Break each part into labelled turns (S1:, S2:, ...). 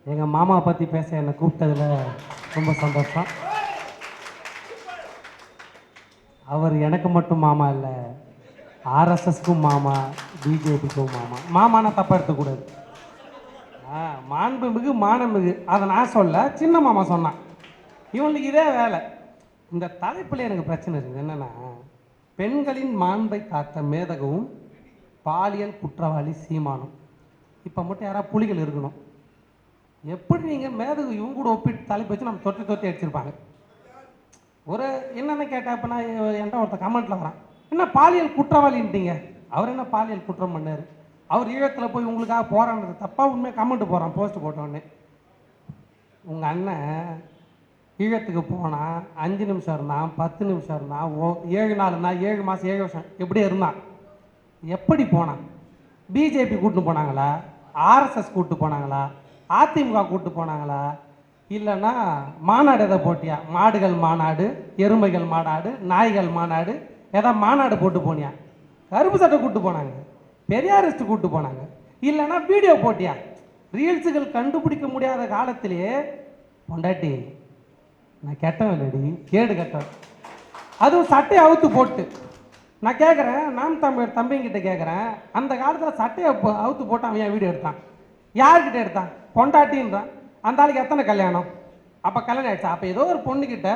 S1: எங்கள் மாமா பற்றி பேச என்னை கூப்பிட்டதில் ரொம்ப சந்தோஷம். அவர் எனக்கு மட்டும் மாமா இல்லை, ஆர்எஸ்எஸ்க்கும் மாமா, பிஜேபிக்கும் மாமா. மாமானா தப்பாக எடுத்துக்கூடாது. மாண்புமிகு மானமிகு அதை நான் சொல்ல, சின்ன மாமா சொன்னான். இவனுக்கு இதே வேலை. இந்த தலைப்பில் எனக்கு பிரச்சனை இருக்குது. என்னென்னா, பெண்களின் மாண்பை காத்த மேதகவும் பாலியல் குற்றவாளி சீமானும். இப்போ மட்டும் யாராவது புலிகள் இருக்கணும். எப்படி நீங்கள் மேதகு இவங்க கூட ஒப்பிட்டு தலைப்பு வச்சு நம்ம தொட்டி தொட்டி அடிச்சிருப்பாங்க. ஒரு என்னென்ன கேட்டால் இப்போ நான் என்கிட்ட ஒருத்தர் கமெண்ட்டில் வரான், என்ன பாலியல் குற்றவாளின்ட்டீங்க? அவர் என்ன பாலியல் குற்றம் பண்ணார்? அவர் ஈழத்தில் போய் உங்களுக்காக போராடுறது தப்பாக உண்மையாக கமெண்ட் போகிறான், போஸ்ட் போட்டோடனே. உங்கள் அண்ணன் ஈழத்துக்கு போனால் 5 நிமிஷம் இருந்தான், 10 நிமிஷம் இருந்தான், 7 நாள் இருந்தான், 7 மாதம் 7 வருஷம் எப்படி இருந்தான்? எப்படி போனான்? பிஜேபி கூப்பிட்டு போனாங்களா? ஆர்எஸ்எஸ் கூப்பிட்டு போனாங்களா? அதிமுக கூப்பிட்டு போனாங்களா? இல்லைன்னா மாநாடு எதை போட்டியா? மாடுகள் மாநாடு, எருமைகள் மாநாடு, நாய்கள் மாநாடு, எதாவது மாநாடு போட்டு போனியா? கருப்பு சட்டை கூப்பிட்டு போனாங்க, பெரியாரிஸ்ட் கூப்பிட்டு போனாங்க. இல்லைன்னா வீடியோ போட்டியா? ரீல்ஸுகள் கண்டுபிடிக்க முடியாத காலத்திலேயே பொண்டாட்டி நான் கெட்டவன் இல்லடி, கேடு கெட்டவன், அதுவும் சட்டையை அவுத்து போட்டு. நான் கேட்குறேன், நாம் தமிழ் தம்பிங்கிட்ட கேட்குறேன், அந்த காலத்தில் சட்டையை அவுத்து போட்டு அவன் என் வீடியோ எடுத்தான். யார்கிட்ட எடுத்தான்? பொண்டாட்டின்றான். அந்த ஆளுக்கு எத்தனை கல்யாணம்? அப்போ கல்யாணம் ஆயிடுச்சா? அப்போ ஏதோ ஒரு பொண்ணுக்கிட்ட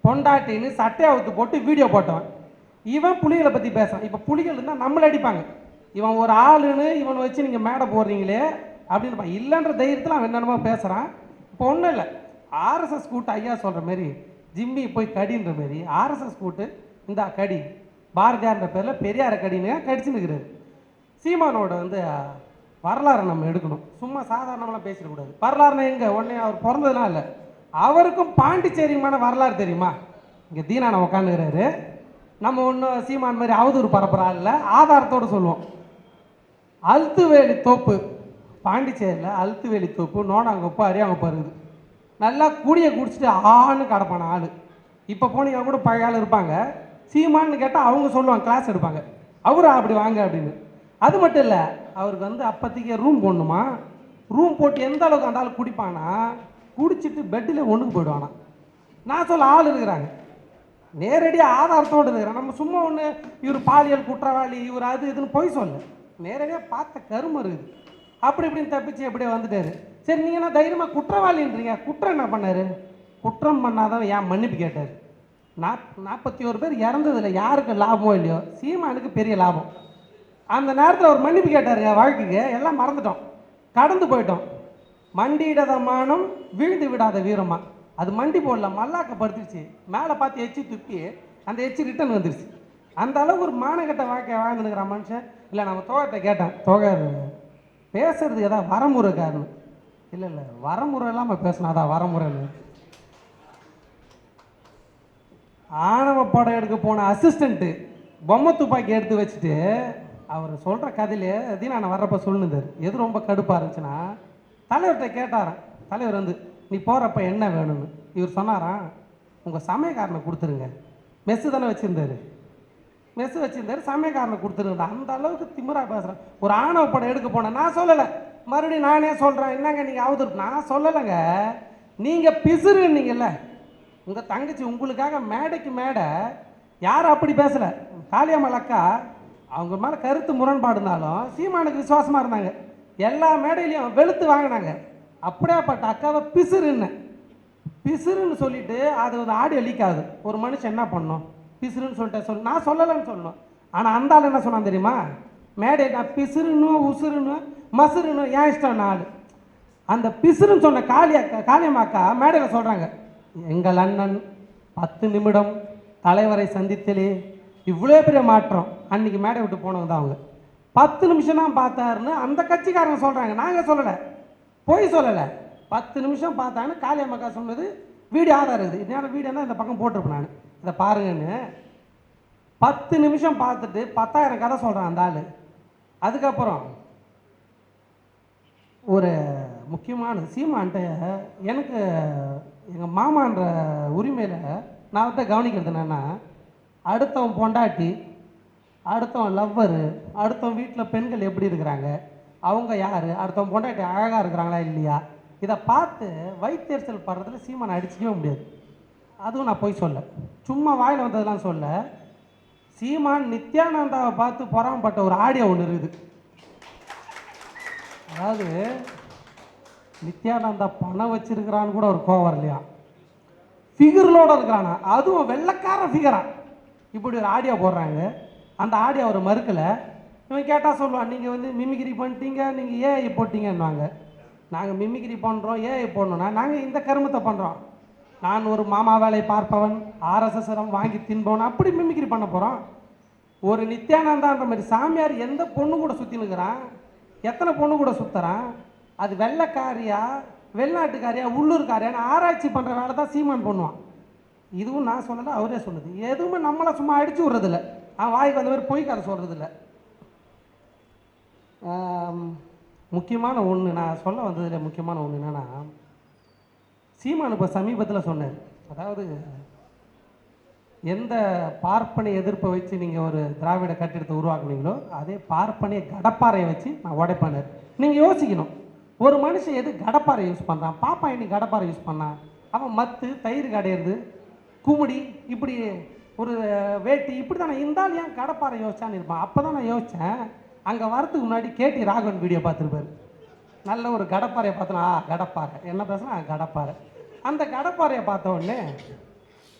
S1: பொண்டாட்டின்னு சட்டையை அவுத்து போட்டு வீடியோ போட்டவன். இவன் புலிகளை பற்றி பேசுகிறான். இப்போ புலிகள் இருந்தால் நம்மளை அடிப்பாங்க. இவன் ஒரு ஆளுன்னு இவனை வச்சு நீங்கள் மேடை போடுறீங்களே அப்படின்னு இல்லைன்ற தைரியத்தில் அவன் என்னென்னமோ பேசுகிறான். இப்போ ஒன்றும் இல்லை, ஆர்எஸ்எஸ் கூட்டு ஐயா சொல்கிற மாரி ஜிம்மி போய் கடின்ற மாரி ஆர்எஸ்எஸ் கூட்டு இந்த கடி பாரதியார்ன்ற பேரில் பெரியார கடின்னு கடிச்சுன்னு இருக்கிறாரு. சீமானோட வரலாறை நம்ம எடுக்கணும். சும்மா சாதாரணமாக பேசிடக்கூடாது. வரலாறுனா எங்கே? உடனே அவர் பிறந்ததுலாம் இல்லை, அவருக்கும் பாண்டிச்சேரியுமான வரலாறு தெரியுமா? இங்கே தீனான உட்காந்துக்கிறாரு. நம்ம ஒன்றும் சீமான் மாதிரி அவதூறு பரப்புறா இல்லை, ஆதாரத்தோடு சொல்லுவோம். அழுத்துவேலி தோப்பு, பாண்டிச்சேரியில் அழுத்துவேலி தோப்பு, நோனாங்கொப்பு, அரியாங்கொப்பு இருக்குது. நல்லா குடியை குடிச்சிட்டு ஆன்னு கிடப்பான ஆள். இப்போ போனீங்கன்னா கூட பழைய ஆள் இருப்பாங்க. சீமான்னு கேட்டால் அவங்க சொல்லுவாங்க, கிளாஸ் எடுப்பாங்க, அவரா அப்படி வாங்க அப்படின்னு. அது மட்டும் இல்லை, அவருக்கு அப்போதைக்கு ரூம் போடணுமா, ரூம் போட்டு எந்த அளவுக்கு அந்த ஆள் குடிப்பானா, குடிச்சிட்டு பெட்டில் ஒன்றுக்கு போயிடுவானா. நான் சொல்ல ஆள் இருக்கிறாங்க, நேரடியாக ஆதாரத்தோடு இருக்கிறான். நம்ம சும்மா ஒன்று இவர் பாலியல் குற்றவாளி, இவர் அது இதுன்னு போய் சொல்ல, நேரடியாக பார்த்த கருமம் இருக்குது. அப்படி இப்படின்னு தப்பிச்சு எப்படியே வந்துட்டார். சரி, நீங்கள் என்ன தைரியமாக குற்றவாளின்றீங்க? குற்றம் என்ன பண்ணார்? குற்றம் பண்ணாதான் ஏன் மன்னிப்பு கேட்டார்? 41 பேர் இறந்ததில்லை, யாருக்கு லாபமோ இல்லையோ, சீமானுக்கு பெரிய லாபம். அந்த நேரத்தில் அவர் மன்னிப்பு கேட்டார். வாழ்க்கைக்கு எல்லாம் மறந்துட்டோம், கடந்து போயிட்டோம். மண்டியிடாத மானம் வீழ்ந்து விடாத வீரமா, அது மண்டி போடல, மல்லாக்கப்படுத்திடுச்சு. மேலே பார்த்து எச்சி துப்பி அந்த எச்சி ரிட்டன் வந்துடுச்சு. அந்த அளவுக்கு ஒரு மானகட்ட வாழ்க்கை வாழ்ந்துருக்கிற மனுஷன். இல்லை, நம்ம தோகத்தை கேட்டேன், தோகர் பேசுறது ஏதாவது வரமுறை காரணம்? இல்லை இல்லை, வரமுறை இல்லாமல் பேசினா அதான் வரமுறைன்னு. ஆணவ படம் எடுக்க போன அசிஸ்டண்ட்டு பொம்மை துப்பாக்கி எடுத்து வச்சுட்டு அவர் சொல்கிற கதையிலே நான் வர்றப்ப சொல்லுந்தார். எது ரொம்ப கடுப்பாக இருந்துச்சுன்னா, தலைவர்கிட்ட கேட்டாரான். தலைவர் நீ போகிறப்ப என்ன வேணும்னு. இவர் சொன்னாரான், உங்கள் சமயக்காரனை கொடுத்துருங்க. மெஸ்ஸு தானே வச்சுருந்தார், மெஸ்ஸு வச்சுருந்தார், சமயக்காரனை கொடுத்துருங்க. அந்த அளவுக்கு திமிராக பேசுகிறேன். ஒரு ஆணவ படம் எடுக்க போனேன், நான் சொல்லலை, மறுபடியும் நானே சொல்கிறேன். என்னங்க நீங்கள் அவதூறு? நான் சொல்லலைங்க, நீங்கள் பிசுறுன்னீங்கல்ல. உங்கள் தங்கச்சி உங்களுக்காக மேடைக்கு மேடை யாரும் அப்படி பேசலை. காளியம்மாள் அக்கா அவங்க மேலே கருத்து முரண்பாடு இருந்தாலும் சீமானுக்கு விசுவாசமாக இருந்தாங்க. எல்லா மேடையிலையும் வெளுத்து வாங்கினாங்க. அப்படியேப்பட்ட அக்காவை பிசுறுன்னு சொல்லிட்டு அது ஆடியோ லீக் ஆகுது. ஒரு மனுஷன் என்ன பண்ணணும்? பிசுறுன்னு சொல்லிட்டு நான் சொல்லலைன்னு சொல்லணும். ஆனால் அந்த ஆள் என்ன சொன்னான் தெரியுமா? மேடை நான் பிசுறுன்னு உசுறுன்னு மசுறுன்னு ஏன் இஷ்டம் ஆள். அந்த பிசுறுன்னு சொன்ன காளியம்மாக்கா மேடையில் சொல்கிறாங்க, எங்கள் அண்ணன் 10 நிமிடம் தலைவரை சந்தித்தலே இவ்வளோ பெரிய மாற்றம். அன்றைக்கி மேடை விட்டு போனவங்க தான் அவங்க. 10 நிமிஷம் தான் பார்த்தாருன்னு அந்த கட்சிக்காரங்க சொல்கிறாங்க, நாங்கள் சொல்லலை, போய் சொல்லலை. 10 நிமிஷம் பார்த்தான்னு காளியம்மாக்கா சொன்னது வீடியோ ஆதாரம் இருக்குது. இதனால் வீடியோ தான் இந்த பக்கம் போட்டிருப்பேன் நான், இதை பாருங்கன்னு. 10 நிமிஷம் பார்த்துட்டு 10,000 கதை சொல்கிறான் அந்த ஆள். அதுக்கப்புறம் ஒரு முக்கியமான சீமான்ட்ட எனக்கு எங்கள் மாமான்ற உரிமையில் நான் அவர்கிட்ட கவனிக்கிறது என்னென்னா, அடுத்தவன் பொண்டாட்டி, அடுத்தவன் லவ்வரு, அடுத்தவன் வீட்டில் பெண்கள் எப்படி இருக்கிறாங்க, அவங்க யார், அடுத்தவன் பொண்டாட்டி அழகாக இருக்கிறாங்களா இல்லையா, இதை பார்த்து வயிற்றெரிச்சல் படுறதுல சீமானை அடிச்சிக்கவே முடியாது. அதுவும் நான் போய் சொல்ல, சும்மா வாயில் வந்ததெல்லாம் சொல்ல. சீமான் நித்யானந்தாவை பார்த்து பொறாமப்பட்ட ஒரு ஆடியோ ஒன்று இருக்குது. அதாவது நித்யானந்தா பணம் வச்சிருக்கிறான்னு கூட ஒரு கோவம் வரலையா, ஃபிகர்களோடு இருக்கிறானா, அதுவும் வெள்ளைக்கார ஃபிகரா. இப்படி ஒரு ஆடியோ போடுறாங்க. அந்த ஆடியோ அவர் மறுக்கலை. இவன் கேட்டால் சொல்லுவான், நீங்கள் வந்து மிமிக்ரி பண்ணிட்டீங்க, நீங்கள் ஏஐ போட்டிங்கன்னுவாங்க. நாங்கள் மிமிக்ரி பண்ணுறோம், ஏஐ போடணுன்னா நாங்கள் இந்த கருமத்தை பண்ணுறோம். நான் ஒரு மாமா வேலை பார்ப்பவன், ஆர்எஸ்எஸ்ஸரம் வாங்கி தின்பவன், அப்படி மிமிக்ரி பண்ண போகிறோம். ஒரு நித்யானந்தான்ற மாதிரி சாமியார் எந்த பொண்ணு கூட சுற்றினுக்கிறான், எத்தனை பொண்ணு கூட சுற்றுறான், அது வெள்ளைக்காரியா வெளிநாட்டுக்காரியா உள்ளூர்காரியான்னு ஆராய்ச்சி பண்ணுற வேலை தான் சீமான் பண்ணுவான். இதுவும் நான் சொல்லலை, அவரே சொல்லுது. எதுவுமே நம்மளை சும்மா அடித்து விட்றதில்ல, அவன் வாய்க்கு அந்த மாதிரி பொய் கதை சொல்கிறதில்ல. முக்கியமான ஒன்று நான் சொல்ல வந்ததில் முக்கியமான ஒன்று என்னென்னா, சீமான் இப்போ சமீபத்தில் சொன்னார், அதாவது எந்த பார்ப்பனை எதிர்ப்பை வச்சு நீங்கள் ஒரு திராவிட கட்டிடத்தை உருவாக்குனீங்களோ அதே பார்ப்பனை கடப்பாறையை வச்சு நான் உடைப்பானார். நீங்கள் யோசிக்கணும், ஒரு மனுஷன் எது கடப்பாறை யூஸ் பண்ணுறான்? பாப்பா இன்னைக்கு கடப்பாறை யூஸ் பண்ணான், அவன் மத்து தயிர் கடையிறது, குமுடி, இப்படி ஒரு வேட்டி, இப்படி தான் நான் இருந்தாலும் ஏன் கடப்பாறை யோசிச்சான்னு இருப்பான். அப்போ தான் நான் யோசித்தேன், அங்கே வரத்துக்கு முன்னாடி கேடி ராகவன் வீடியோ பார்த்துருப்பாரு. நல்ல ஒரு கடப்பாறையை பார்த்தோன்னா, கடப்பாறை என்ன பேசுனா கடப்பாறை. அந்த கடப்பாறையை பார்த்த உடனே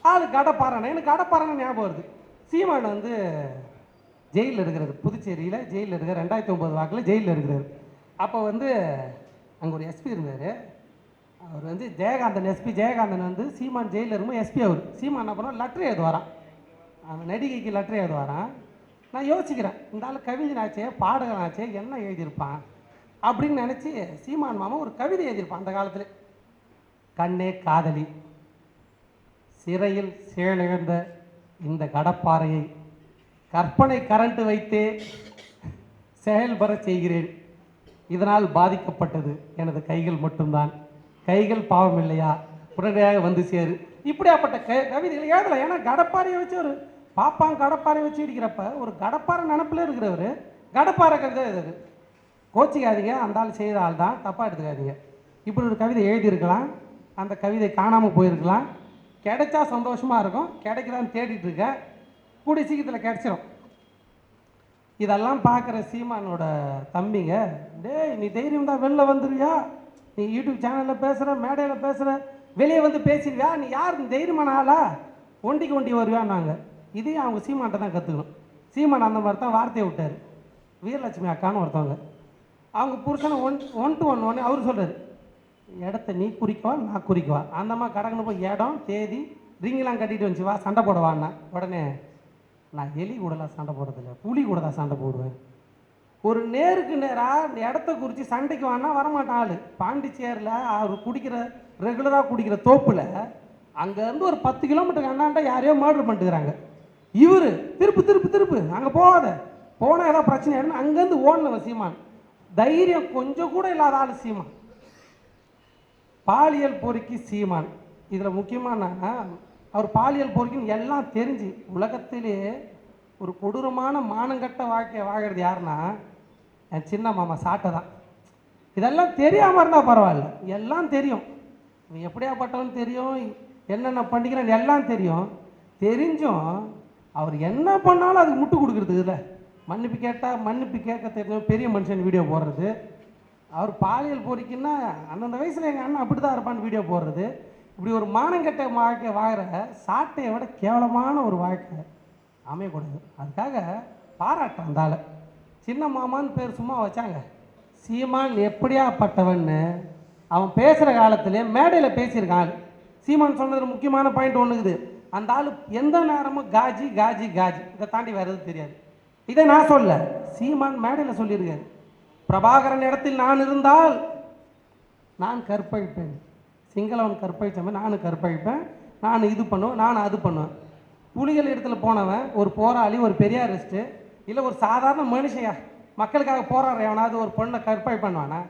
S1: அது கடப்பாறைண்ணே, எனக்கு கடப்பாறைன்னு ஞாபகம் வருது. சீமான் வந்து ஜெயிலில் இருக்கிறார், புதுச்சேரியில் ஜெயிலில் இருக்கிற 2009 வாக்கில் ஜெயிலில் இருக்கிறார். அப்போ வந்து அங்கே ஒரு எஸ்பி இருந்தார். அவர் வந்து ஜெயகாந்தன், எஸ்பி ஜெயகாந்தன் வந்து சீமான் ஜெயிலில் இருக்கும்போது எஸ்பி அவர். சீமான் என்ன பண்ணோம், லெட்ரு எழுதுவாரான், அவன் நடிகைக்கு லெட்ரு எழுதுவாரான். நான் யோசிக்கிறேன், இந்த ஆள் கவிஞனாச்சே பாடகனாச்சே என்ன எழுதியிருப்பான் அப்படின்னு நினச்சி சீமான் மாமா ஒரு கவிதை எழுதியிருப்பான் அந்த காலத்தில். கண்ணே காதலி, சிறையில் செயலிழந்த இந்த கடப்பாறையை கற்பனை கரண்ட் வைத்தே செயல்பட செய்கிறேன். இதனால் பாதிக்கப்பட்டது எனது கைகள் மட்டும்தான், கைகள் பாவம் இல்லையா, உடனடியாக வந்து சேரு. இப்படியாப்பட்ட கவிதைகள் எழுதலாம். ஏன்னா கடப்பாறையை வச்சு ஒரு பாப்பான் கடப்பாறை வச்சு இடிக்கிறப்ப ஒரு கடப்பாறை நினப்பில் இருக்கிறவர் கடப்பாறை கவிதை எழுதுது. கோச்சிக்காதீங்க, அந்த ஆள் செய்கிற ஆள் தான், தப்பாக எடுத்துக்காதீங்க. இப்படி ஒரு கவிதை எழுதியிருக்கலாம், அந்த கவிதை காணாமல் போயிருக்கலாம். கிடைச்சா சந்தோஷமாக இருக்கும், கிடைக்குதான்னு தேடிட்டு இருக்க, கூடிய சீக்கிரத்தில் கிடைச்சிடும். இதெல்லாம் பார்க்குற சீமானோட தம்பிங்க, டேய் நீ தைரியம் தான் வெளில வந்துருவியா, நீ யூடியூப் சேனலில் பேசுகிற, மேடையில் பேசுகிற, வெளியே வந்து பேசிடுவியா, நீ யார், நீ தைரியமான ஆளா, ஒண்டிக்கு ஒண்டி வருவியான்னாங்க. இதையும் அவங்க சீமான்ட்ட தான் கற்றுக்கணும். சீமான் அந்த மாதிரி தான் வார்த்தையை விட்டார். வீரலட்சுமி அக்கான்னு ஒருத்தவங்க, அவங்க புருஷனை ஒன் டு ஒன் அவர் சொல்கிறார், இடத்த நீ குறிக்கவா நான் குறிக்கவா, அந்த மாதிரி கடக்குன்னு போய் இடம் தேதி ரிங்கெலாம் கட்டிட்டு வந்துச்சு வா சண்டை போடவான்னா. உடனே நான் எலி கூடலாம் சண்டை போடுறதில்ல, புலி கூட தான் சண்டை போடுவேன். ஒரு நேருக்கு நேராக இடத்த குறித்து சண்டைக்கு வானா வரமாட்டான் ஆள். பாண்டிச்சேரியில் அவர் குடிக்கிற ரெகுலராக குடிக்கிற தோப்பில் அங்கேருந்து ஒரு 10 கிலோமீட்டருக்கு அண்ணாண்டா யாரையோ மர்டர் பண்ணிட்டுக்கிறாங்க. இவர் திருப்பு திருப்பு திருப்பு அங்கே போகாத, போனால் ஏதாவது பிரச்சனை ஆயிடுன்னு அங்கேருந்து ஓடல சீமான். தைரியம் கொஞ்சம் கூட இல்லாத ஆள் சீமான். பாலியல் பொறுக்கி சீமான். இதில் முக்கியமான அவர் பாலியல் பொறுக்கின்னு எல்லாம் தெரிஞ்சு உலகத்திலே ஒரு கொடூரமான மானங்கட்ட வாழ்க்கையை வாழ்கிறது யாருன்னா என் சின்ன மாமா சாட்டை தான். இதெல்லாம் தெரியாமல் இருந்தால் பரவாயில்ல, எல்லாம் தெரியும். இவன் எப்படியாப்பட்டவன் தெரியும், என்னென்ன பண்ணிக்கிறான் எல்லாம் தெரியும். தெரிஞ்சும் அவர் என்ன பண்ணாலும் அதுக்கு முட்டு கொடுக்குறது இல்லை. மன்னிப்பு கேட்டால் மன்னிப்பு கேட்க தெரியும், பெரிய மனுஷன் வீடியோ போடுறது. அவர் பாலியல் பொறிக்குன்னா அந்தந்த வயசில் எங்கள் அண்ணன் அப்படி தான் இருப்பான்னு வீடியோ போடுறது. இப்படி ஒரு மானங்கெட்ட வாழ்க்கை வாழ்கிற சாட்டையை விட கேவலமான ஒரு வாழ்க்கை அமையக்கூடாது. அதுக்காக பாராட்டுறேன் அந்த ஆளை. சின்ன மாமான்னு பேர் சும்மா வச்சாங்க. சீமான் எப்படியாப்பட்டவன்னு அவன் பேசுகிற காலத்திலே மேடையில் பேசியிருக்கான் ஆள். சீமான் சொன்னது முக்கியமான பாயிண்ட் ஒன்றுக்குது, அந்த ஆள் எந்த நேரமும் காஜி காஜி காஜி, இதை தாண்டி வேறு எதுவும் தெரியாது. இதை நான் சொல்ல, சீமான் மேடையில் சொல்லியிருக்காரு, பிரபாகரன் இடத்தில் நான் இருந்தால் நான் கற்பழிப்பேன், சிங்களவன் கற்பழித்த மாதிரி நானும் கற்பழிப்பேன், நான் இது பண்ணுவேன், நான் அது பண்ணுவேன். புலிகள் இடத்துல போனவன் ஒரு போராளி, ஒரு பெரியாரிஸ்ட்டு, இல்லை ஒரு சாதாரண மனுஷையா மக்களுக்காக போராடுற எவனாவது ஒரு பொண்ணை கற்பழி பண்ணுவானா?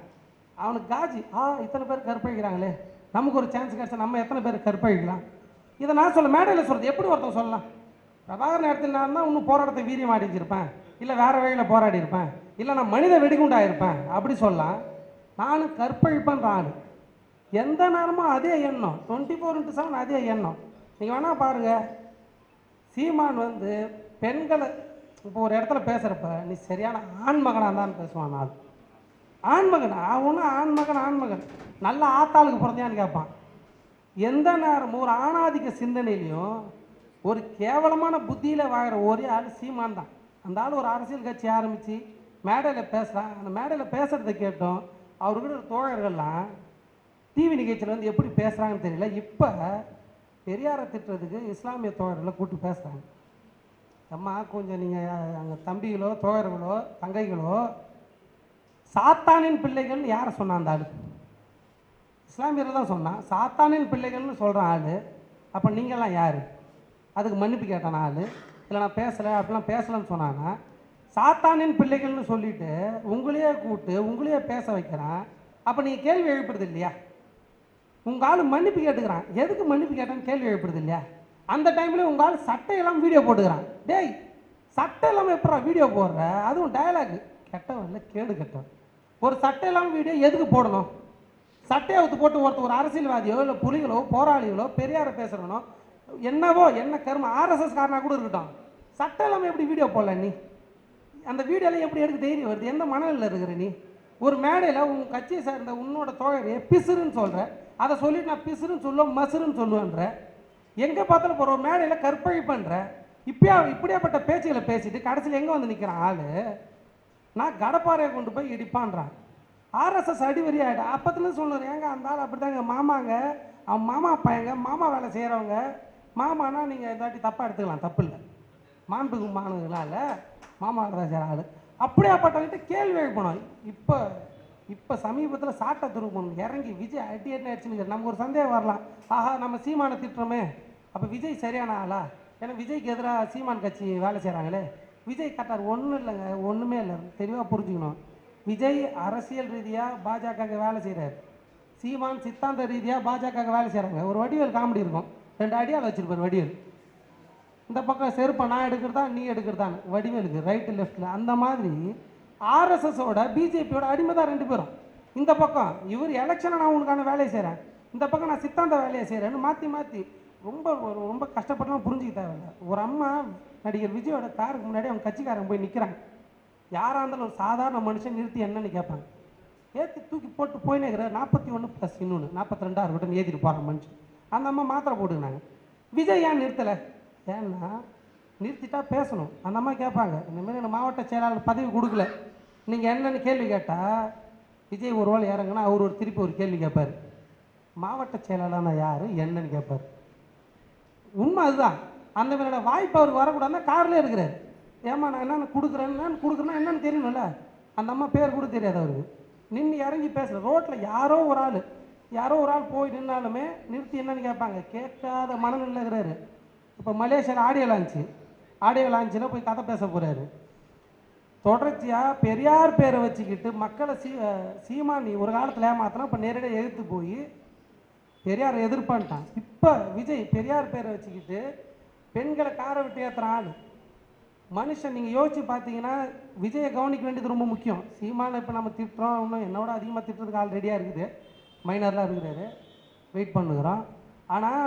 S1: அவனுக்கு காஜி, இத்தனை பேர் கற்பழிக்கிறாங்களே, நமக்கு ஒரு சான்ஸ் கிடச்சா நம்ம எத்தனை பேர் கற்பழிக்கலாம். இதை நான் சொல்ல மேடையில் சொல்கிறது. எப்படி ஒருத்தன் சொல்லலாம், பிரபாகரன் இடத்துல நான் தான் இன்னும் போராட்டத்தை வீரியம் அடிச்சிருப்பேன், இல்லை வேறு வழியில் போராடி இருப்பேன், இல்லை நான் மனித வெடிகுண்டாயிருப்பேன் அப்படி சொல்லலாம். நானும் கற்பழிப்பேன்ற ஆள். எந்த நேரமும் அதே எண்ணம், 24x7 அதே எண்ணம். நீங்கள் வேணால் பாருங்கள், சீமான் வந்து பெண்களை இப்போ ஒரு இடத்துல பேசுகிறப்ப நீ சரியான ஆண்மகனாக தான் பேசுவான். நாள் ஆண்மகன் அவனும் ஆண்மகன் நல்ல ஆத்தாளுக்கு பிறந்தியான்னு கேட்பான். எந்த நேரமும் ஒரு ஆணாதிக்க சிந்தனையிலையும் ஒரு கேவலமான புத்தியில் வாங்குற ஒரே ஆள் சீமான் தான். அந்த ஆள் ஒரு அரசியல் கட்சி ஆரம்பித்து மேடையில் பேசுகிறான். அந்த மேடையில் பேசுகிறத கேட்டோம் அவர்கிட்ட தோழர்கள்லாம் டிவி நிகழ்ச்சியில் வந்து எப்படி பேசுகிறாங்கன்னு தெரியல. இப்போ பெரியாரை திட்டுறதுக்கு இஸ்லாமிய தோழர்களை கூப்பிட்டு பேசுகிறாங்க. அம்மா கொஞ்சம் நீங்கள் அங்கே தம்பிகளோ தோழர்களோ தங்கைகளோ சாத்தானின் பிள்ளைகள்னு யாரை சொன்னான்? அந்த ஆள் இஸ்லாமியர்கள் தான் சொன்னான். சாத்தானின் பிள்ளைகள்னு சொல்கிறான் ஆள். அப்போ நீங்கள்லாம் யார்? அதுக்கு மன்னிப்பு கேட்டான் ஆள். இல்லை நான் பேசலை அப்படிலாம் பேசலைன்னு சொன்னான்னா, சாத்தானின் பிள்ளைகள்னு சொல்லிவிட்டு உங்களையே கூப்பிட்டு உங்களையே பேச வைக்கிறான். அப்போ நீங்கள் கேள்வி எழுப்புறது இல்லையா? உங்கள் ஆள் மன்னிப்பு கேட்டுக்கிறான். எதுக்கு மன்னிப்பு கேட்டான்னு கேள்வி எழுப்புறது இல்லையா? அந்த டைமில் உங்கள் ஆள் சட்டையெல்லாம் வீடியோ போட்டுக்கிறான். டேய், சட்டை இல்லாமல் எப்படா வீடியோ போடுற? அதுவும் டயலாக் கெட்டவன் இல்லை, கேடு கெட்டவன். ஒரு சட்டை இல்லாமல் வீடியோ எதுக்கு போடணும்? சட்டையை ஊற்று போட்டு ஒரு அரசியல்வாதியோ இல்லை புலிகளோ போராளிகளோ பெரியாரை பேசுகிறனோ என்னவோ என்ன கரும ஆர்எஸ்எஸ் காரனாக கூட இருக்கட்டும், சட்டை இல்லாமல் எப்படி வீடியோ போடல? நீ அந்த வீடியோவில் எப்படி எடுக்க தைரியம் வருது? எந்த மனநிலையில் இருக்கிற நீ? ஒரு மேடையில் உன் கட்சியை சேர்ந்த உன்னோட தோழரையே பிசுறுன்னு சொல்கிற, அதை சொல்லிட்டு நான் பிசுறுன்னு சொல்லுவேன் மசுறுன்னு சொல்லுவேன்ற. எங்கே பார்த்தாலும் போகிற ஒரு மேடையில் கற்பழி பண்ணுற. இப்படியாப்பட்ட பேச்சுகளை பேசிட்டு கடைசியில் எங்கே வந்து நிற்கிறான் ஆள்? நான் கடப்பாறையை கொண்டு போய் இடிப்பான்றான். ஆர்எஸ்எஸ் அடிவரி ஆகிடும். அப்போத்துலேருந்து சொல்லுறேன், ஏங்க அந்த ஆள் அப்படி தாங்க மாமாங்க, அவன் மாமா பையங்க, மாமா வேலை செய்கிறவங்க. மாமானா நீங்கள் இந்த வாட்டி தப்பாக எடுத்துக்கலாம், தப்பு இல்லை, மாண்புக்கு மாணவர்களாம் இல்லை, மாமா வேலை செய்கிற ஆள். அப்படியாப்பட்டவங்கிட்ட கேள்வி எழுப்பணும். இப்போ சமீபத்தில் சாட்டை துருப்பணும் இறங்கி விஜய் அடி அடிச்சுன்னு நமக்கு ஒரு சந்தேகம் வரலாம். ஆஹா, நம்ம சீமானை திட்டுறோமே, அப்போ விஜய் சரியான ஆளா? ஏன்னா விஜய்க்கு எதிராக சீமான் கட்சி வேலை செய்கிறாங்களே. விஜய் கட்டார் ஒன்றும் இல்லைங்க, ஒன்றுமே இல்லை, தெளிவாக புரிஞ்சுக்கணும். விஜய் அரசியல் ரீதியாக பாஜகவுக்கு வேலை செய்கிறார். சீமான் சித்தாந்த ரீதியாக பாஜகவுக்கு வேலை செய்கிறாங்க. ஒரு வடிவேல் காமெடி இருக்கும், 2 அடியால் வச்சுருப்பார் வடிவேல். இந்த பக்கம் செருப்பை நான் எடுக்கிறதா நீ எடுக்கிறதான் வடிவேலுக்கு ரைட்டு லெஃப்டில். அந்த மாதிரி ஆர்எஸ்எஸோட பிஜேபியோட அடிமை தான் 2 பேரும். இந்த பக்கம் இவர் எலெக்ஷனை நான் உனக்கான வேலையை செய்கிறேன், இந்த பக்கம் நான் சித்தாந்த வேலையை செய்கிறேன்னு மாற்றி ரொம்ப கஷ்டப்பட்டுலாம் புரிஞ்சுக்க தேவையில்லை. ஒரு அம்மா நடிகர் விஜயோட காருக்கு முன்னாடி அவங்க கட்சிக்காரங்க போய் நிற்கிறாங்க. யாராக இருந்தாலும் ஒரு சாதாரண மனுஷன் நிறுத்தி என்னன்னு கேட்பாங்க. ஏற்றி தூக்கி போட்டு போயினே இருக்கிற 41 + இன்னொன்று 42 இருக்கட்டும் ஏற்றிட்டு போகிறான் மனுஷன். அந்த அம்மா மாத்திரை போட்டுக்கினாங்க. விஜய் ஏன் நிறுத்தலை? ஏன்னா நிறுத்திட்டா பேசணும். அந்த அம்மா கேட்பாங்க, இந்தமாரி எனக்கு மாவட்ட செயலாளர் பதவி கொடுக்கல, நீங்கள் என்னென்னு கேள்வி கேட்டால் விஜய் ஒரு வேளை இறங்குனா அவர் திருப்பி ஒரு கேள்வி கேட்பார். மாவட்ட செயலாளர்னா யார் என்னன்னு கேட்பார். உண்மை அதுதான். அந்த மாதிரியான வாய்ப்பு அவருக்கு வரக்கூடாதுன்னா காரில் இருக்கிறார். ஏமா நான் என்னென்னு கொடுக்குறேன்னா என்னென்னு தெரியணும்ல. அந்த அம்மா பேர் கூட தெரியாது அவருக்கு. நின்று இறங்கி பேசுகிற ரோட்டில் யாரோ ஒரு ஆள் போய் நின்னாலுமே நிறுத்தி என்னன்னு கேட்பாங்க. கேட்காத மனநிலையில் இருக்கிறாரு. இப்போ மலேசியாவில் ஆடியோ லான்ச்சில் போய் கதை பேச போகிறாரு. தொடர்ச்சியாக பெரியார் பேரை வச்சுக்கிட்டு மக்களை சீமான் நீ ஒரு காலத்தில் ஏமாத்தினா இப்போ நேரடியாக எதிர்த்து போய் பெரியாரை எதிர்ப்பான்ட்டான். இப்போ விஜய் பெரியார் பேரை வச்சுக்கிட்டு பெண்களை காரை விட்டு ஏற்றுற ஆள் மனுஷன். நீங்கள் யோசிச்சு பார்த்தீங்கன்னா விஜயை கவனிக்க வேண்டியது ரொம்ப முக்கியம். சீமானை இப்போ நம்ம திட்டுறோம், இன்னும் என்னோட அதிகமாக திட்டுறதுக்கு ஆள் ரெடியாக இருக்குது, மைனர்லாம் இருக்கிறாரு, வெயிட் பண்ணுகிறோம். ஆனால்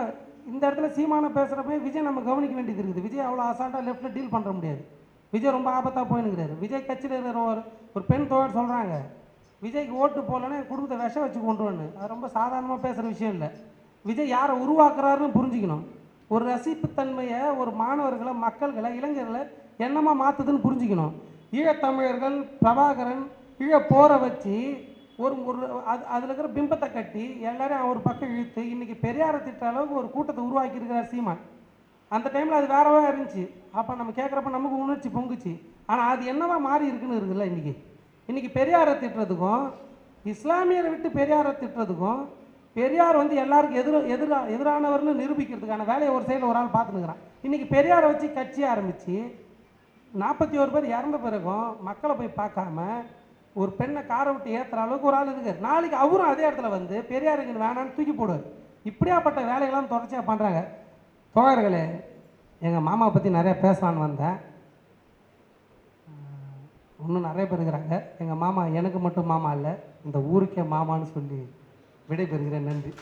S1: இந்த இடத்துல சீமானை பேசுகிறப்ப விஜய் நம்ம கவனிக்க வேண்டியது இருக்குது. விஜய் அவ்வளோ அசால்ட்டாக லெஃப்ட்டில் டீல் பண்ணுற முடியாது. விஜய் ரொம்ப ஆபத்தாக போயினுக்கிறாரு. விஜய் கட்சியில் இருக்கிற ஒரு பெண் தோழர் சொல்கிறாங்க, விஜய்க்கு ஓட்டு போகலன்னா என் குடும்பத்தை விஷம் வச்சு கொண்டு வந்து. அது ரொம்ப சாதாரணமாக பேசுகிற விஷயம் இல்லை. விஜய் யாரை உருவாக்குறாருன்னு புரிஞ்சுக்கணும். ஒரு ரசிப்புத்தன்மையை ஒரு மாணவர்களை, மக்கள்களை, இளைஞர்களை என்னமாக மாற்றுதுன்னு புரிஞ்சுக்கணும். ஈழத்தமிழர்கள் பிரபாகரன் போரை வச்சு அதில் இருக்கிற பிம்பத்தை கட்டி எல்லாரையும் ஒரு பக்கம் இழுத்து இன்றைக்கி பெரியாரை திட்ட அளவுக்கு ஒரு கூட்டத்தை உருவாக்கி இருக்கிறார் சீமான். அந்த டைமில் அது வேறவே இருந்துச்சு. அப்போ நம்ம கேட்குறப்ப நமக்கு உணர்ச்சி பொங்குச்சு. ஆனால் அது என்னவா மாறி இருக்குன்னு இருக்குல்ல. இன்றைக்கி பெரியாரை திட்டுறதுக்கும் இஸ்லாமியரை விட்டு பெரியாரை திட்டுறதுக்கும் பெரியார் வந்து எல்லாருக்கும் எதிரானவர்னு நிரூபிக்கிறதுக்கான வேலையை ஒரு சைடில் ஒரு ஆள் பார்த்துனுக்கிறான். இன்றைக்கி பெரியாரை வச்சு கட்சி ஆரம்பித்து 41 பேர் இறந்த பிறகும் மக்களை போய் பார்க்காம ஒரு பெண்ணை காரை விட்டு ஏற்றுற அளவுக்கு ஒரு ஆள் இருக்கார். நாளைக்கு அவரும் அதே இடத்துல வந்து பெரியாருக்கு வேணான்னு தூக்கி போடுவார். இப்படியாப்பட்ட வேலைகள்லாம் தொடர்ச்சியாக பண்ணுறாங்க. தோழர்களே, எங்கள் மாமாவை பற்றி நிறையா பேசலான்னு வந்தேன். இன்னும் நிறைய பேர் இருக்கிறாங்க. எங்கள் மாமா எனக்கு மட்டும் மாமா இல்லை, இந்த ஊருக்கே மாமான்னு சொல்லி விடைபெறுகிறேன். நன்றி.